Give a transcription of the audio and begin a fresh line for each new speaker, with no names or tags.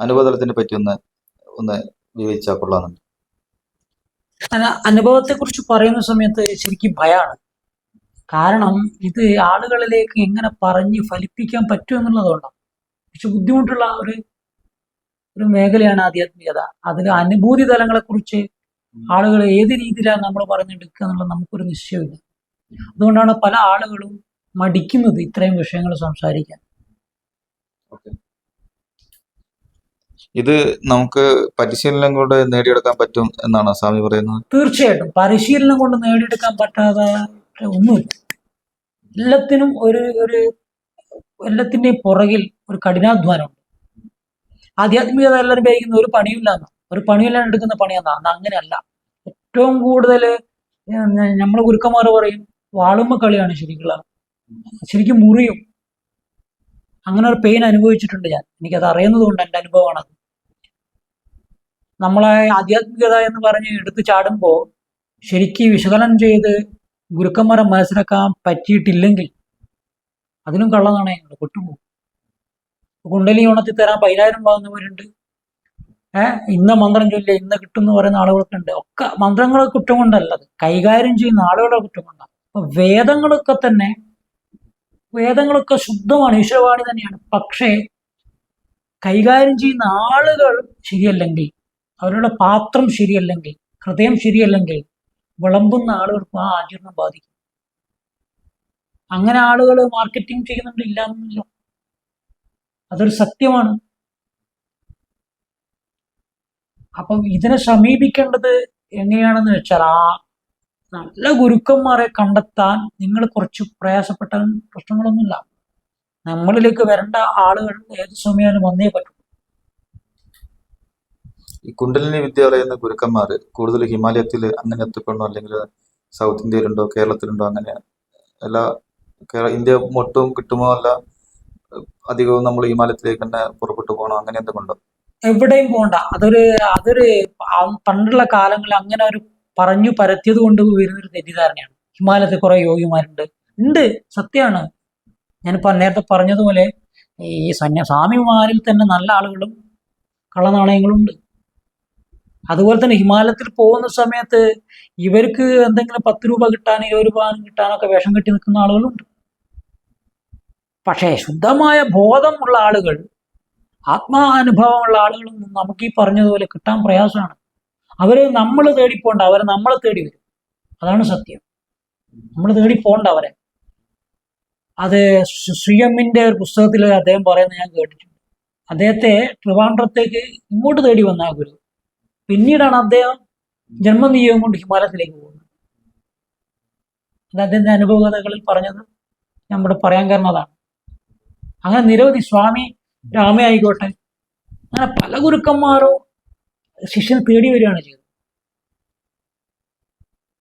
അനുഭവതലത്തിനെ പറ്റി ഒന്ന് ഒന്ന് വിവരിച്ചാൽ കൊള്ളാമെന്നുണ്ട്.
അനുഭവത്തെ കുറിച്ച് പറയുന്ന സമയത്ത് ശരിക്കും ഭയമാണ്. കാരണം ഇത് ആളുകളിലേക്ക് എങ്ങനെ പറഞ്ഞ് ഫലിപ്പിക്കാൻ പറ്റും എന്നുള്ളതുകൊണ്ടാണ്. പക്ഷെ ബുദ്ധിമുട്ടുള്ള ഒരു മേഖലയാണ് ആധ്യാത്മികത. അതിൽ അനുഭൂതി തലങ്ങളെ കുറിച്ച് ആളുകൾ ഏത് രീതിയിലാണ് നമ്മൾ പറഞ്ഞെടുക്കുക എന്നുള്ളത് നമുക്കൊരു നിശ്ചയമില്ല. അതുകൊണ്ടാണ് പല ആളുകളും മടിക്കുന്നത് ഇത്രയും വിഷയങ്ങൾ സംസാരിക്കാൻ.
ഇത് നമുക്ക് പരിശീലനം കൊണ്ട് നേടിയെടുക്കാൻ പറ്റും എന്നാണ് സ്വാമി പറയുന്നത്.
തീർച്ചയായിട്ടും പരിശീലനം കൊണ്ട് നേടിയെടുക്കാൻ പറ്റാതെ ഒന്നുമില്ല. എല്ലാത്തിനും എല്ലാത്തിന്റെയും പുറകിൽ ഒരു കഠിനാധ്വാനമുണ്ട്. ആധ്യാത്മികത എല്ലാവരും ഉപയോഗിക്കുന്ന ഒരു പണിയില്ലാന്ന്, ഒരു പണിയില്ലാണ്ട് എടുക്കുന്ന പണിയാന്ന്. അങ്ങനെയല്ല. ഏറ്റവും കൂടുതൽ നമ്മളെ ഗുരുക്കന്മാർ പറയും വാളുമ്പ കളിയാണ് ശരിക്കും മുറിയും. അങ്ങനെ ഒരു പെയിൻ അനുഭവിച്ചിട്ടുണ്ട് ഞാൻ. എനിക്കത് അറിയുന്നത് കൊണ്ട് എൻ്റെ അനുഭവമാണത്. നമ്മളെ ആധ്യാത്മികത എന്ന് പറഞ്ഞ് എടുത്ത് ചാടുമ്പോൾ ശരിക്കും വിശകലനം ചെയ്ത് ഗുരുക്കന്മാരെ മനസ്സിലാക്കാൻ പറ്റിയിട്ടില്ലെങ്കിൽ അതിനും കള്ളനാണയങ്ങൾ പെട്ടുപോകും. കുണ്ടലി ഉണർത്തി തരാൻ 10,000 വാങ്ങുന്നവരുണ്ട്. ഇന്ന മന്ത്രം ചൊല്ലിയ ഇന്ന് കിട്ടും എന്ന് പറയുന്ന ആളുകളൊക്കെ ഉണ്ട്. ഒക്കെ മന്ത്രങ്ങളെ കുറ്റം കൊണ്ടല്ലത്, കൈകാര്യം ചെയ്യുന്ന ആളുകളുടെ കുറ്റം കൊണ്ടാണ്. അപ്പൊ വേദങ്ങളൊക്കെ ശുദ്ധമാണ്, ഈശ്വരവാണി തന്നെയാണ്. പക്ഷേ കൈകാര്യം ചെയ്യുന്ന ആളുകൾ ശരിയല്ലെങ്കിൽ, അവരുടെ പാത്രം ശരിയല്ലെങ്കിൽ, ഹൃദയം ശരിയല്ലെങ്കിൽ വിളമ്പുന്ന ആളുകൾക്ക് ആ ആചരണം ബാധിക്കും. അങ്ങനെ ആളുകൾ മാർക്കറ്റിംഗ് ചെയ്യുന്നുണ്ട്, ഇല്ലാന്നില്ല. അതൊരു സത്യമാണ്. അപ്പം ഇതിനെ സമീപിക്കേണ്ടത് എങ്ങനെയാണെന്ന് വെച്ചാൽ, ആ നല്ല ഗുരുക്കന്മാരെ കണ്ടെത്താൻ നിങ്ങൾ കുറച്ച് പ്രയാസപ്പെട്ട പ്രശ്നങ്ങളൊന്നുമില്ല. നമ്മളിലേക്ക് വരേണ്ട ആളുകൾ ഏത് സമയമായാലും വന്നേ പറ്റും.
ഈ കുണ്ടലിനി വിദ്യ പറയുന്ന ഗുരുക്കന്മാർ കൂടുതൽ ഹിമാലയത്തിൽ അങ്ങനെ എത്തിപ്പെടണോ, അല്ലെങ്കിൽ സൗത്ത് ഇന്ത്യയിലുണ്ടോ, കേരളത്തിലുണ്ടോ? അങ്ങനെ എല്ലാ ഇന്ത്യ മൊത്തവും കിട്ടുമോ? അല്ല അധികവും നമ്മൾ ഹിമാലയത്തിലേക്ക് തന്നെ പുറപ്പെട്ടു പോകണോ? അങ്ങനെ എന്തുകൊണ്ടോ?
എവിടെയും പോകണ്ട. അതൊരു പണ്ടുള്ള കാലങ്ങളിൽ അങ്ങനെ ഒരു പറഞ്ഞു പരത്തിയത് കൊണ്ട് വരുന്നൊരു തെറ്റിദ്ധാരണയാണ്. ഹിമാലയത്തിൽ കുറെ യോഗിമാരുണ്ട്, സത്യമാണ്. ഞാനിപ്പോൾ നേരത്തെ പറഞ്ഞതുപോലെ ഈ സ്വാമിമാരിൽ തന്നെ നല്ല ആളുകളും കള്ളനാണയങ്ങളും ഉണ്ട്. അതുപോലെ തന്നെ ഹിമാലയത്തിൽ പോകുന്ന സമയത്ത് ഇവർക്ക് എന്തെങ്കിലും 10 രൂപ കിട്ടാൻ, 20 രൂപ കിട്ടാനൊക്കെ വേഷം കെട്ടി നിൽക്കുന്ന ആളുകളുണ്ട്. പക്ഷേ ശുദ്ധമായ ബോധമുള്ള ആളുകൾ, ആത്മാനുഭവമുള്ള ആളുകളൊന്നും നമുക്ക് ഈ പറഞ്ഞതുപോലെ കിട്ടാൻ പ്രയാസമാണ്. അവര് നമ്മൾ തേടിപ്പോണ്ട, അവരെ നമ്മളെ തേടി വരും. അതാണ് സത്യം. നമ്മൾ തേടി പോണ്ട അവരെ. അത് ശ്രീയമ്മിന്റെ ഒരു പുസ്തകത്തിൽ അദ്ദേഹം പറയുന്നത് ഞാൻ കേട്ടിട്ടുണ്ട്. അദ്ദേഹത്തെ ട്രിവാൻഡ്രത്തേക്ക് ഇങ്ങോട്ട് തേടി വന്ന ആ ഗുരു പിന്നീടാണ് അദ്ദേഹം ജന്മനിയോഗം കൊണ്ട് ഹിമാലയത്തിലേക്ക് പോകുന്നത്. അത് അദ്ദേഹത്തിന്റെ അനുഭവകഥകളിൽ പറഞ്ഞത് നമ്മുടെ പറയാൻ കാരണം അതാണ്. അങ്ങനെ നിരവധി സ്വാമി രാമ ആയിക്കോട്ടെ, അങ്ങനെ പല ഗുരുക്കന്മാരോ ശിഷ്യനെ തേടി വരികയാണ് ചെയ്തത്.